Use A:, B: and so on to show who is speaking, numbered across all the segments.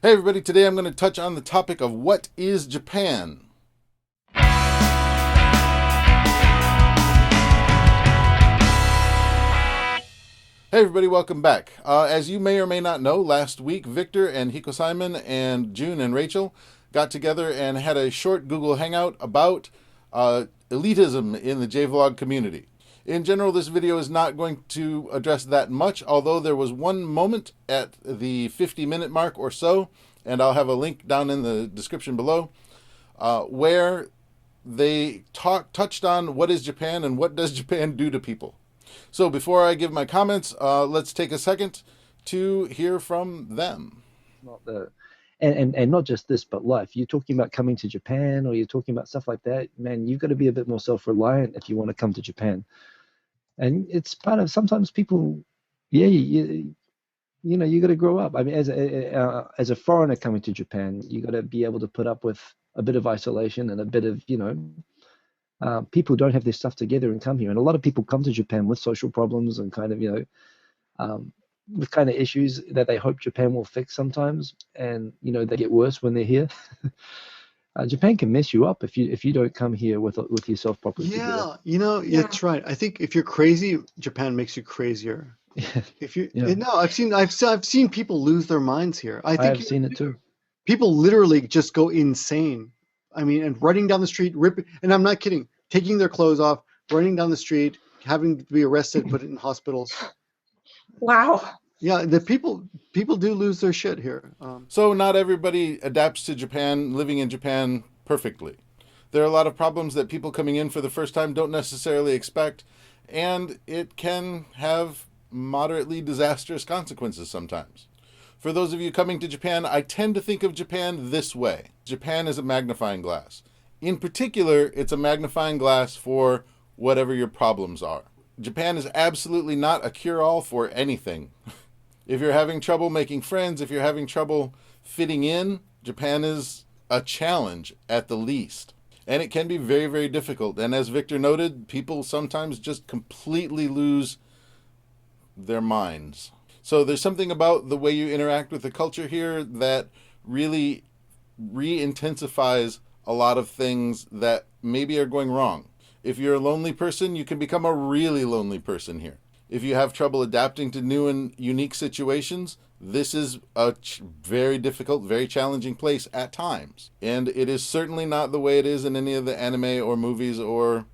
A: Hey everybody, today I'm going to touch on the topic of what is Japan? Hey everybody, welcome back. As you may or may not know, last week Victor and Hiko Simon and June and Rachel got together and had a short Google Hangout about elitism in the JVlog community. In general, this video is not going to address that much, although there was one moment at the 50-minute mark or so, and I'll have a link down in the description below, where they touched on what is Japan and what does Japan do to people. So before I give my comments, let's take a second to hear from them.
B: Not the and not just this, but life. You're talking about coming to Japan, or you're talking about stuff like that. Man, you've got to be a bit more self-reliant if you want to come to Japan. And it's part of sometimes people, yeah, you know, you got to grow up. I mean, as a foreigner coming to Japan, you got to be able to put up with a bit of isolation and a bit of, people don't have their stuff together and come here. And a lot of people come to Japan with social problems and kind of, with kind of issues that they hope Japan will fix sometimes. And, they get worse when they're here. Japan can mess you up if you don't come here with yourself properly together.
C: That's right. I think if you're crazy, Japan makes you crazier.
B: Yeah.
C: If you no, I've seen people lose their minds here. I think
B: I've seen it too.
C: People literally just go insane. I mean, and running down the street, ripping, and I'm not kidding, taking their clothes off, running down the street, having to be arrested, put in hospitals.
D: Wow.
C: Yeah, the people do lose their shit here.
A: So not everybody adapts to Japan, living in Japan perfectly. There are a lot of problems that people coming in for the first time don't necessarily expect, and it can have moderately disastrous consequences sometimes. For those of you coming to Japan, I tend to think of Japan this way. Japan is a magnifying glass. In particular, it's a magnifying glass for whatever your problems are. Japan is absolutely not a cure-all for anything. If you're having trouble making friends, if you're having trouble fitting in, Japan is a challenge at the least. And it can be very, very difficult. And as Victor noted, people sometimes just completely lose their minds. So there's something about the way you interact with the culture here that really re-intensifies a lot of things that maybe are going wrong. If you're a lonely person, you can become a really lonely person here. If you have trouble adapting to new and unique situations, this is a very difficult, very challenging place at times. And it is certainly not the way it is in any of the anime or movies or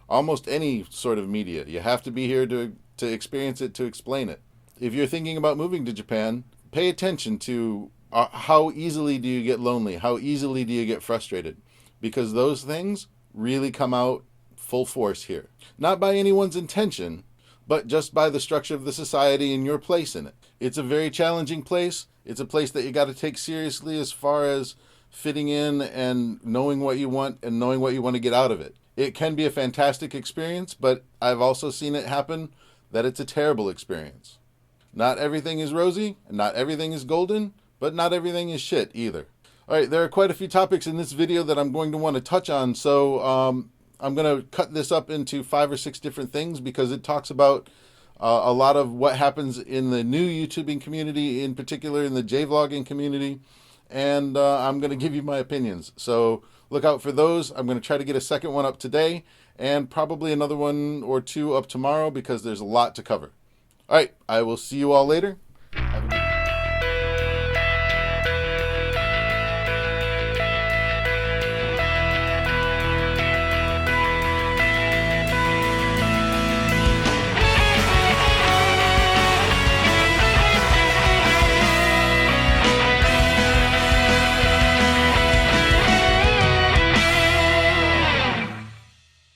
A: almost any sort of media. You have to be here to experience it, to explain it. If you're thinking about moving to Japan, pay attention to how easily do you get lonely? How easily do you get frustrated? Because those things really come out full force here. Not by anyone's intention, but just by the structure of the society and your place in it. It's a very challenging place. It's a place that you got to take seriously as far as fitting in and knowing what you want and knowing what you want to get out of it. It can be a fantastic experience, but I've also seen it happen that it's a terrible experience. Not everything is rosy, and not everything is golden, but not everything is shit either. All right, there are quite a few topics in this video that I'm going to want to touch on, so I'm going to cut this up into 5 or 6 different things because it talks about a lot of what happens in the new YouTubing community, in particular in the JVlogging community, and I'm going to give you my opinions. So look out for those. I'm going to try to get a second one up today and probably another one or two up tomorrow because there's a lot to cover. All right, I will see you all later.